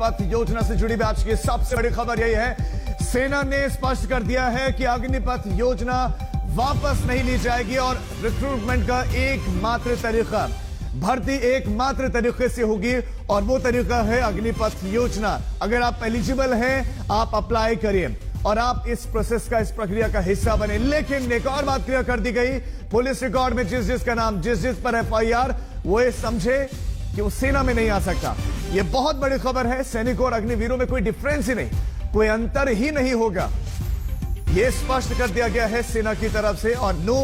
अग्निपथ योजना से जुड़ी आज की सबसे बड़ी खबर यही है, सेना ने स्पष्ट कर दिया है कि अग्निपथ योजना वापस नहीं ली जाएगी और रिक्रूटमेंट का एकमात्र तरीका, भर्ती एकमात्र तरीके से होगी और वो तरीका है अग्निपथ योजना। अगर आप एलिजिबल हैं, आप अप्लाई करिए और आप इस प्रोसेस का, इस प्रक्रिया का हिस्सा बने। लेकिन एक और बात क्लियर कर दी गई, पुलिस रिकॉर्ड में जिस का नाम, जिस पर एफआईआर, वो ये समझे कि वो सेना में नहीं आ सकता। ये बहुत बड़ी खबर है। सैनिकों और अग्निवीरों में कोई डिफरेंस ही नहीं, कोई अंतर ही नहीं होगा, ये स्पष्ट कर दिया गया है सेना की तरफ से। और नो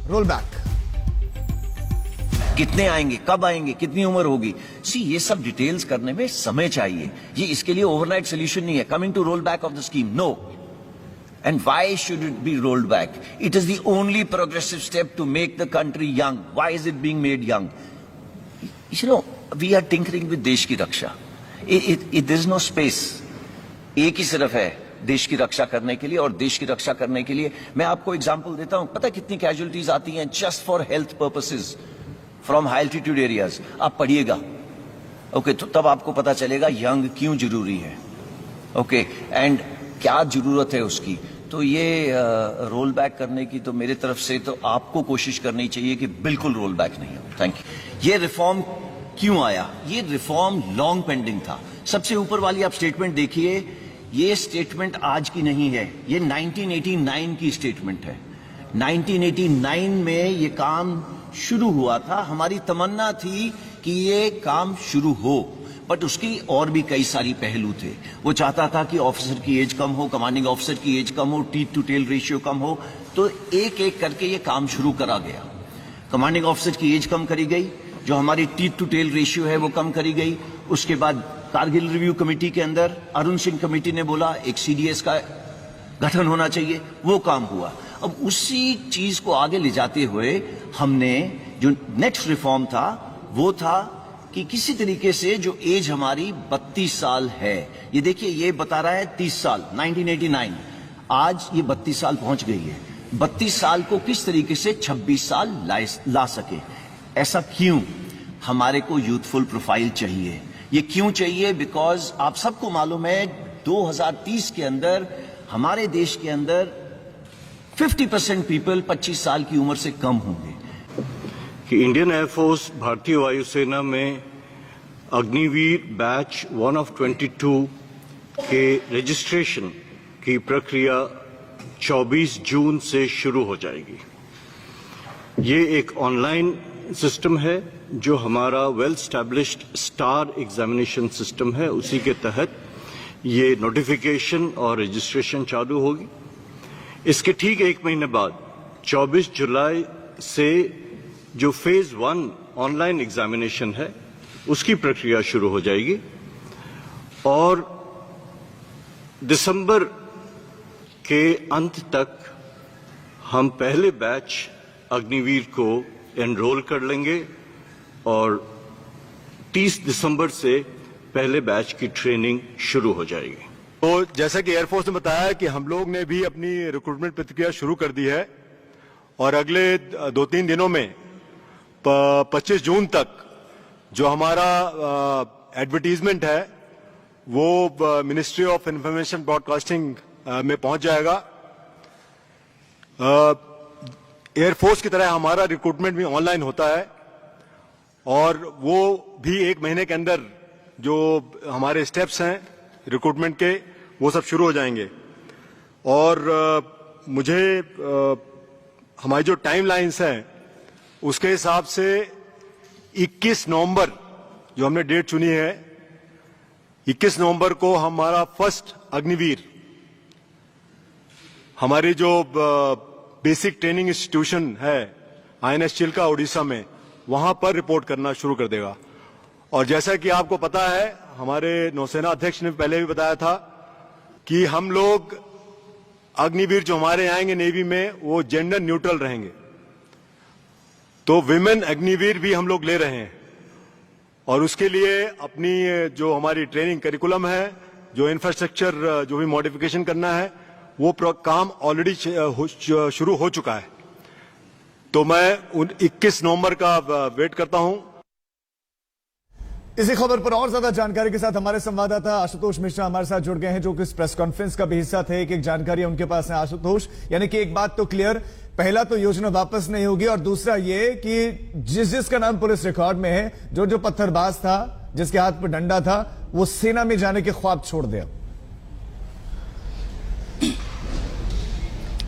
रोल बैक। कितने आएंगे, कब आएंगे, कितनी उम्र होगी, ये सब डिटेल्स करने में समय चाहिए। ये इसके लिए ओवरनाइट सोल्यूशन नहीं है। Coming to roll back of the scheme, no. And why should it be rolled back? It is the only progressive step to make the country young. Why is it being made young? You know, we are tinkering with देश की रक्षा. There is no space. एक ही सिर्फ है देश की रक्षा करने के लिए, और देश की रक्षा करने के लिए मैं आपको एग्जांपल देता हूं। पता है कितनी कैजुअलिटीज आती हैं just for health purposes from high altitude areas? आप पढ़िएगा, ओके, तो तब आपको पता चलेगा यंग क्यों जरूरी है, ओके, एंड क्या जरूरत है उसकी। तो ये रोल बैक करने की तो मेरे तरफ से तो आपको कोशिश करनी चाहिए कि बिल्कुल रोल बैक नहीं हो। Thank you. ये रिफॉर्म क्यों आया? ये रिफॉर्म लॉन्ग पेंडिंग था। सबसे ऊपर वाली आप स्टेटमेंट देखिए, ये स्टेटमेंट आज की नहीं है, ये 1989 की स्टेटमेंट है। 1989 में ये काम शुरू हुआ था। हमारी तमन्ना थी कि ये काम शुरू हो, बट उसकी और भी कई सारी पहलू थे। वो चाहता था कि ऑफिसर की एज कम हो, कमांडिंग ऑफिसर की एज कम हो, टीथ टू टेल रेशियो कम हो। तो एक एक करके ये काम शुरू करा गया। कमांडिंग ऑफिसर की एज कम करी गई, जो हमारी टीथ टू टेल रेशियो है वो कम करी गई। उसके बाद कारगिल रिव्यू कमेटी के अंदर अरुण सिंह कमेटी ने बोला एक सीडीएस का गठन होना चाहिए, वो काम हुआ। अब उसी चीज को आगे ले जाते हुए हमने जो नेक्स्ट रिफॉर्म था वो था कि किसी तरीके से जो एज हमारी 32 साल है, ये देखिए ये बता रहा है 30 साल 1989, आज ये 32 साल पहुंच गई है। 32 साल को किस तरीके से 26 साल ला सके, ऐसा क्यों? हमारे को यूथफुल प्रोफाइल चाहिए। ये क्यों चाहिए? बिकॉज आप सबको मालूम है 2030 के अंदर हमारे देश के अंदर 50% पीपल 25 साल की उम्र से कम होंगे। कि इंडियन एयरफोर्स भारतीय वायुसेना में अग्निवीर बैच 1 of 22 के रजिस्ट्रेशन की प्रक्रिया 24 जून से शुरू हो जाएगी। ये एक ऑनलाइन सिस्टम है जो हमारा well established star examination system है, उसी के तहत ये नोटिफिकेशन और रजिस्ट्रेशन चालू होगी। इसके ठीक एक महीने बाद 24 जुलाई से जो फेज 1 ऑनलाइन एग्जामिनेशन है उसकी प्रक्रिया शुरू हो जाएगी और दिसंबर के अंत तक हम पहले बैच अग्निवीर को एनरोल कर लेंगे और 30 दिसंबर से पहले बैच की ट्रेनिंग शुरू हो जाएगी। तो जैसा कि एयरफोर्स ने बताया कि हम लोग ने भी अपनी रिक्रूटमेंट प्रक्रिया शुरू कर दी है और अगले 2-3 दिनों में 25 जून तक जो हमारा एडवर्टीजमेंट है वो मिनिस्ट्री ऑफ इंफॉर्मेशन ब्रॉडकास्टिंग में पहुंच जाएगा। एयरफोर्स की तरह हमारा रिक्रूटमेंट भी ऑनलाइन होता है और वो भी 1 महीने के अंदर जो हमारे स्टेप्स हैं रिक्रूटमेंट के वो सब शुरू हो जाएंगे। और मुझे हमारी जो टाइमलाइंस हैं उसके हिसाब से 21 नवंबर जो हमने डेट चुनी है, 21 नवंबर को हमारा फर्स्ट अग्निवीर हमारी जो बेसिक ट्रेनिंग इंस्टीट्यूशन है INS चिल्का उड़ीसा में, वहां पर रिपोर्ट करना शुरू कर देगा। और जैसा कि आपको पता है, हमारे नौसेना अध्यक्ष ने पहले भी बताया था कि हम लोग अग्निवीर जो हमारे आएंगे नेवी में वो जेंडर न्यूट्रल रहेंगे। तो विमेन अग्निवीर भी हम लोग ले रहे हैं और उसके लिए अपनी जो हमारी ट्रेनिंग करिकुलम है, जो इंफ्रास्ट्रक्चर जो भी मॉडिफिकेशन करना है, वो काम ऑलरेडी शुरू हो चुका है। तो मैं 21 नवंबर का वेट करता हूं। इसी खबर पर और ज्यादा जानकारी के साथ हमारे संवाददाता आशुतोष मिश्रा हमारे साथ जुड़ गए हैं, जो कि इस प्रेस कॉन्फ्रेंस का भी हिस्सा थे। एक जानकारी उनके पास है आशुतोष, यानी कि एक बात तो क्लियर, पहला तो योजना वापस नहीं होगी और दूसरा ये कि जिसका नाम पुलिस रिकॉर्ड में है, जो पत्थरबाज था, जिसके हाथ पर डंडा था, वो सेना में जाने के ख्वाब छोड़ दिया।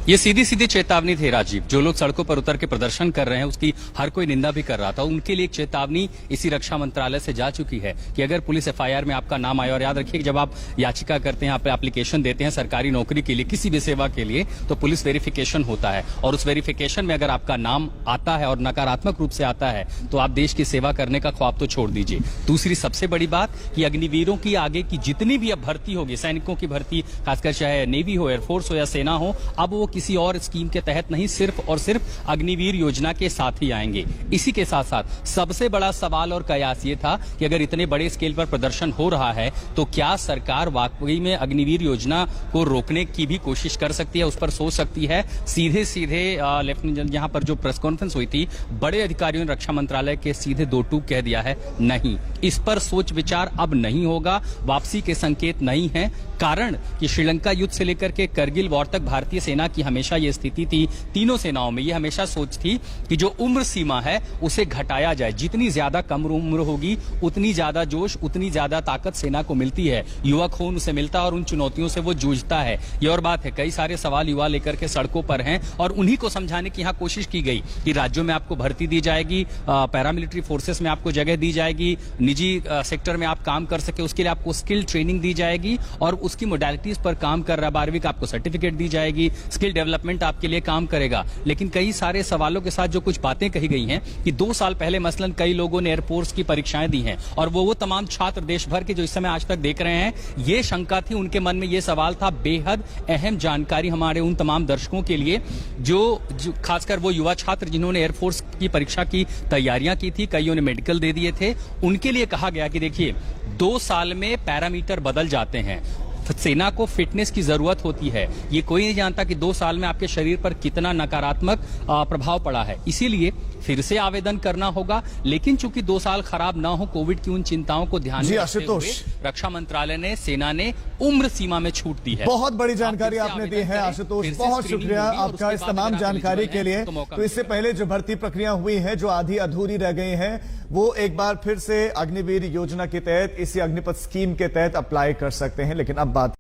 ये सीधी सीधी चेतावनी थी राजीव। जो लोग सड़कों पर उतर के प्रदर्शन कर रहे हैं उसकी हर कोई निंदा भी कर रहा था, उनके लिए एक चेतावनी इसी रक्षा मंत्रालय से जा चुकी है कि अगर पुलिस एफआईआर में आपका नाम आया, और याद रखिए जब आप याचिका करते हैं, आप एप्लीकेशन देते हैं सरकारी नौकरी के लिए, किसी भी सेवा के लिए, तो पुलिस वेरिफिकेशन होता है और उस वेरिफिकेशन में अगर आपका नाम आता है और नकारात्मक रूप से आता है तो आप देश की सेवा करने का ख्वाब तो छोड़ दीजिए। दूसरी सबसे बड़ी बात कि अग्निवीरों की आगे की जितनी भी अब भर्ती होगी, सैनिकों की भर्ती, खासकर चाहे नेवी हो, एयरफोर्स हो या सेना हो, अब वो किसी और स्कीम के तहत नहीं, सिर्फ और सिर्फ अग्निवीर योजना के साथ ही आएंगे। इसी के साथ साथ सबसे बड़ा सवाल और कयास ये था कि अगर इतने बड़े स्केल पर प्रदर्शन हो रहा है तो क्या सरकार वाकई में अग्निवीर योजना को रोकने की भी कोशिश कर सकती है, उस पर सोच सकती है। सीधे सीधे लेफ्टिनेंट यहां पर जो प्रेस कॉन्फ्रेंस हुई थी, बड़े अधिकारियों ने रक्षा मंत्रालय के सीधे दो टूक कह दिया है, नहीं, इस पर सोच विचार अब नहीं होगा, वापसी के संकेत नहीं है। कारण कि श्रीलंका युद्ध से लेकर के करगिल वॉर तक भारतीय सेना की हमेशा यह स्थिति थी, तीनों सेनाओं में यह हमेशा सोच थी कि जो उम्र सीमा है उसे घटाया जाए। जितनी ज्यादा कम उम्र होगी उतनी ज्यादा जोश, उतनी ज्यादा ताकत सेना को मिलती है, युवा खून उसे मिलता है और उन चुनौतियों से वो जूझता है। ये और बात है, कई सारे सवाल युवा लेकर के सड़कों पर हैं और उन्हीं को समझाने की यहां कोशिश की गई कि राज्यों में आपको भर्ती दी जाएगी, पैरामिलिट्री फोर्सेस में आपको जगह दी जाएगी, निजी सेक्टर में आप काम कर सके उसके लिए आपको स्किल ट्रेनिंग दी जाएगी और उसकी मोडालिटीज पर काम कर रहा 12वीं का आपको सर्टिफिकेट दी जाएगी, स्किल डेवलपमेंट आपके लिए काम करेगा। लेकिन कई सारे सवालों के साथ जो कुछ बातें कही गई हैं कि 2 साल पहले मसलन कई लोगों ने एयरफोर्स की परीक्षाएं दी हैं और वो तमाम छात्र देश भर के जो इस समय आज तक देख रहे हैं, ये शंका थी उनके मन में, ये सवाल था। बेहद अहम जानकारी हमारे उन तमाम दर्शकों के लिए जो खासकर वो युवा छात्र जिन्होंने एयरफोर्स की परीक्षा की तैयारियां की थी, कईयों ने मेडिकल दे दिए थे, उनके लिए कहा गया कि देखिए 2 साल में पैरामीटर बदल जाते हैं, सेना को फिटनेस की जरूरत होती है। ये कोई नहीं जानता कि 2 साल में आपके शरीर पर कितना नकारात्मक प्रभाव पड़ा है, इसीलिए फिर से आवेदन करना होगा। लेकिन चूंकि 2 साल खराब ना हो, कोविड की उन चिंताओं को ध्यान में रखते हुए रक्षा मंत्रालय ने, सेना ने उम्र सीमा में छूट दी है। बहुत बड़ी जानकारी आपने दी है आशुतोष, बहुत शुक्रिया आपका इस तमाम जानकारी के लिए। तो इससे पहले जो भर्ती प्रक्रिया हुई है, जो आधी अधूरी रह गई है, वो एक बार फिर से अग्निवीर योजना के तहत, इसी अग्निपथ स्कीम के तहत अप्लाई कर सकते हैं। लेकिन अब बात